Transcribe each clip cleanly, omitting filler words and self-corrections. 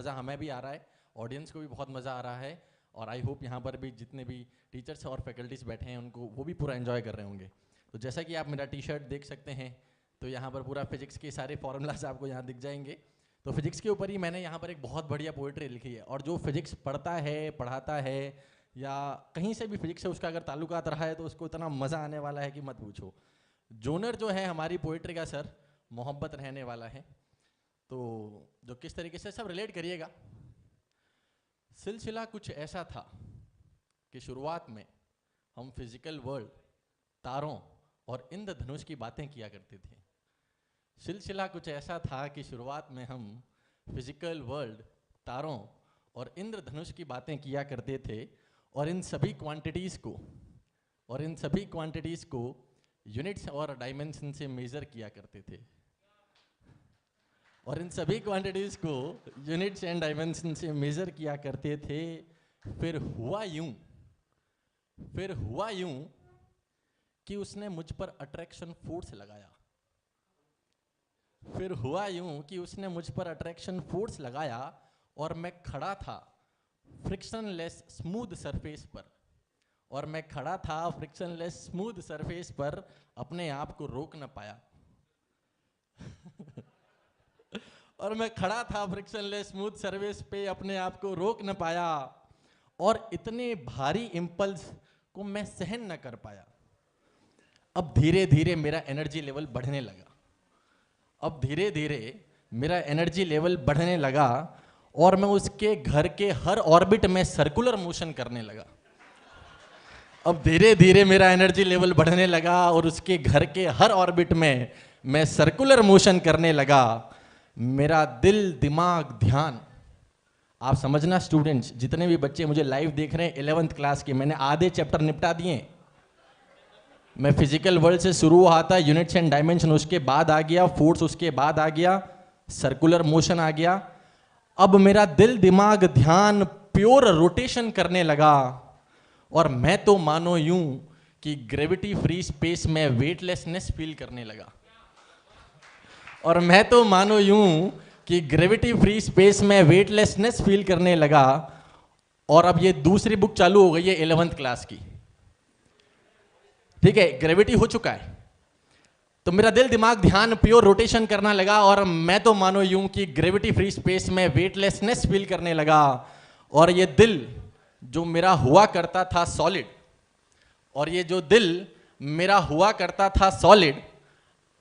मज़ा हमें भी आ रहा है, ऑडियंस को भी बहुत मज़ा आ रहा है और आई होप यहाँ पर भी जितने भी टीचर्स और फैकल्टीज बैठे हैं उनको वो भी पूरा एंजॉय कर रहे होंगे। तो जैसा कि आप मेरा टी शर्ट देख सकते हैं, तो यहाँ पर पूरा फिजिक्स के सारे फॉर्मूलाज आपको यहाँ दिख जाएंगे। तो फिजिक्स के ऊपर ही मैंने यहाँ पर एक बहुत बढ़िया पोएट्री लिखी है, और जो फिजिक्स पढ़ता है, पढ़ाता है या कहीं से भी फिजिक्स से उसका अगर ताल्लुकात रहा है तो उसको इतना मज़ा आने वाला है कि मत पूछो। जोनर जो है हमारी पोएट्री का सर मोहब्बत रहने वाला है, तो जो किस तरीके से सब रिलेट करिएगा। सिलसिला कुछ ऐसा था कि शुरुआत में हम फिजिकल वर्ल्ड, तारों और इंद्रधनुष की बातें किया करते थे। सिलसिला कुछ ऐसा था कि शुरुआत में हम फिजिकल वर्ल्ड, तारों और इंद्रधनुष की बातें किया करते थे, और इन सभी क्वांटिटीज़ को यूनिट्स और डायमेंशन से मेज़र किया करते थे, और इन सभी क्वांटिटीज़ को यूनिट्स एंड डायमेंशन से मेज़र किया करते थे। फिर हुआ यूं कि उसने मुझ पर अट्रैक्शन फोर्स लगाया। फिर हुआ यूं कि उसने मुझ पर अट्रैक्शन फोर्स लगाया और मैं खड़ा था फ्रिक्शनलेस स्मूथ सरफेस पर, अपने आप को रोक न पाया। और मैं खड़ा था फ्रिक्शनलेस स्मूथ सरफेस पे, अपने आप को रोक न पाया, और इतने भारी इंपल्स को मैं सहन न कर पाया। अब धीरे धीरे मेरा एनर्जी लेवल बढ़ने लगा, और मैं उसके घर के हर ऑर्बिट में सर्कुलर मोशन करने लगा। अब धीरे धीरे मेरा एनर्जी लेवल बढ़ने लगा और उसके घर के हर ऑर्बिट में मैं सर्कुलर मोशन करने लगा। मेरा दिल, दिमाग, ध्यान, आप समझना स्टूडेंट्स, जितने भी बच्चे मुझे लाइव देख रहे हैं 11th क्लास के, मैंने आधे चैप्टर निपटा दिए। मैं फिजिकल वर्ल्ड से शुरू हुआ था, यूनिट्स एंड डायमेंशन उसके बाद आ गया, फोर्स उसके बाद आ गया, सर्कुलर मोशन आ गया। अब मेरा दिल, दिमाग, ध्यान प्योर रोटेशन करने लगा, और मैं तो मानो यूं कि ग्रेविटी फ्री स्पेस में वेटलेसनेस फील करने लगा। और अब ये दूसरी बुक चालू हो गई है 11th क्लास की, ठीक है, ग्रेविटी हो चुका है, तो मेरा दिल, दिमाग, ध्यान प्योर रोटेशन करना लगा, और मैं तो मानो यूं कि ग्रेविटी फ्री स्पेस में वेटलेसनेस फील करने लगा। और ये दिल जो मेरा हुआ करता था सॉलिड,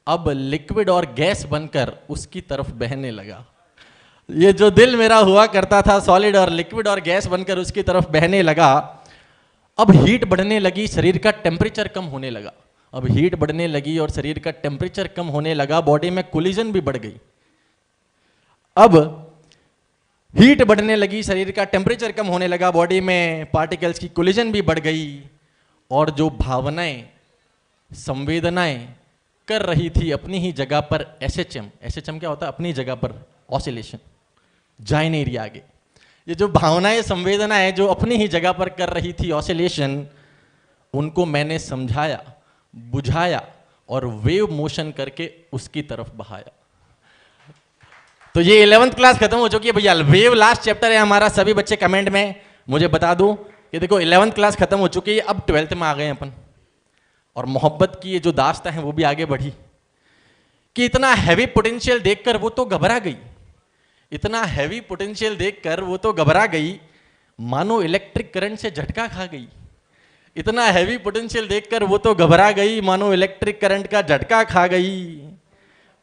अब लिक्विड और गैस बनकर उसकी तरफ बहने लगा। ये जो दिल मेरा हुआ करता था सॉलिड और लिक्विड और गैस बनकर उसकी तरफ बहने लगा। अब हीट बढ़ने लगी, शरीर का टेम्परेचर कम होने लगा। बॉडी में कोलिजन भी बढ़ गई। अब हीट बढ़ने लगी, शरीर का टेम्परेचर कम होने लगा, बॉडी में पार्टिकल्स की कोलिजन भी बढ़ गई, और जो भावनाएं, संवेदनाएं कर रही थी अपनी ही जगह पर एसएचएम क्या होता है, अपनी जगह पर ऑसिलेशन, जाए नहीं रही आगे। ये जो भावनाएं, संवेदनाएं जो अपनी ही जगह पर कर रही थी ऑसिलेशन, उनको मैंने समझाया, बुझाया और वेव मोशन करके उसकी तरफ बहाया। तो ये 11th क्लास खत्म हो चुकी है भैया। वेव लास्ट चैप्टर है हमारा। सभी बच्चे कमेंट में मुझे बता दो कि देखो 11th क्लास खत्म हो चुकी है, अब 12th में आ गए अपन, और मोहब्बत की ये जो दास्तां है वो भी आगे बढ़ी। कि इतना हैवी पोटेंशियल देखकर वो तो घबरा गई, मानो इलेक्ट्रिक करंट से झटका खा गई। इतना हैवी पोटेंशियल देखकर वो तो घबरा गई, मानो इलेक्ट्रिक करंट का झटका खा गई।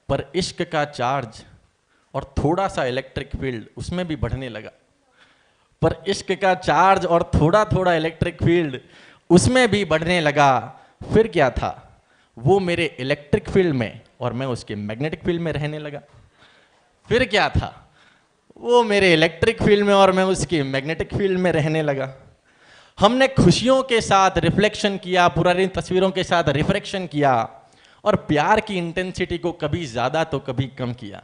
पर इश्क का चार्ज और थोड़ा सा इलेक्ट्रिक फील्ड उसमें भी बढ़ने लगा। फिर क्या था, वो मेरे इलेक्ट्रिक फील्ड में और मैं उसके मैग्नेटिक फील्ड में रहने लगा। हमने खुशियों के साथ रिफ्लेक्शन किया, पुरानी तस्वीरों के साथ रिफ्रेक्शन किया, और प्यार की इंटेंसिटी को कभी ज्यादा तो कभी कम किया।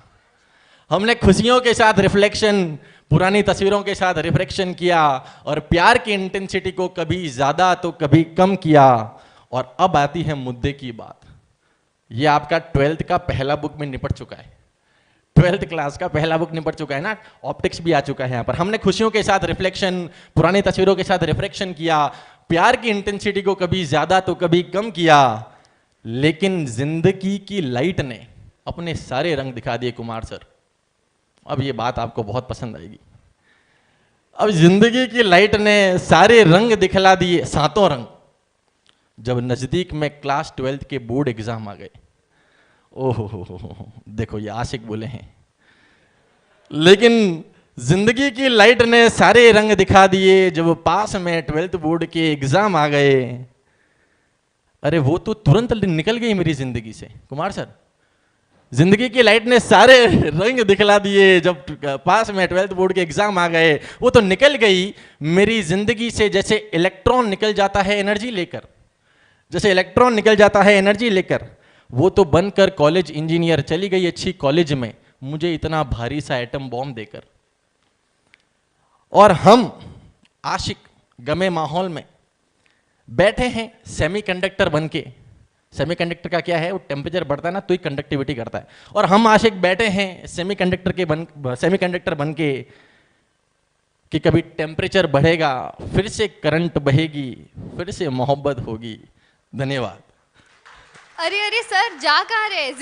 हमने खुशियों के साथ रिफ्लेक्शन, पुरानी तस्वीरों के साथ रिफ्रेक्शन किया, और प्यार की इंटेंसिटी को कभी ज्यादा तो कभी कम किया। और अब आती है मुद्दे की बात। ये आपका 12th का पहला बुक में निपट चुका है। 12th क्लास का पहला बुक निपट चुका है ना, ऑप्टिक्स भी आ चुका है यहाँ पर। हमने खुशियों के साथ रिफ्लेक्शन, पुरानी तस्वीरों के साथ रिफ्लेक्शन किया, प्यार की इंटेंसिटी को कभी ज्यादा तो कभी कम किया, लेकिन जिंदगी की लाइट ने अपने सारे रंग दिखा दिए कुमार सर। अब ये बात आपको बहुत पसंद आएगी। अब जिंदगी की लाइट ने सारे रंग दिखला दिए, सातों रंग, जब नजदीक में क्लास 12th के बोर्ड एग्जाम आ गए। ओहो हो, देखो ये आशिक बोले हैं। लेकिन जिंदगी की लाइट ने सारे रंग दिखा दिए जब पास में 12th बोर्ड के एग्जाम आ गए। अरे वो तो तुरंत निकल गई मेरी जिंदगी से कुमार सर। जिंदगी की लाइट ने सारे रंग दिखला दिए जब पास में 12th बोर्ड के एग्जाम आ गए। वो तो निकल गई मेरी जिंदगी से जैसे इलेक्ट्रॉन निकल जाता है एनर्जी लेकर, जैसे इलेक्ट्रॉन निकल जाता है एनर्जी लेकर। वो तो बनकर कॉलेज इंजीनियर चली गई अच्छी कॉलेज में, मुझे इतना भारी सा एटम बॉम्ब देकर। और हम आशिक गमे माहौल में बैठे हैं सेमीकंडक्टर बनके। सेमीकंडक्टर का क्या है, वो टेम्परेचर बढ़ता है ना तो ही कंडक्टिविटी करता है। और हम आशिक बैठे हैं सेमीकंडक्टर बनके कि कभी टेम्परेचर बढ़ेगा, फिर से करंट बहेगी, फिर से मोहब्बत होगी। धन्यवाद। अरे अरे सर, जा कहाँ रहे?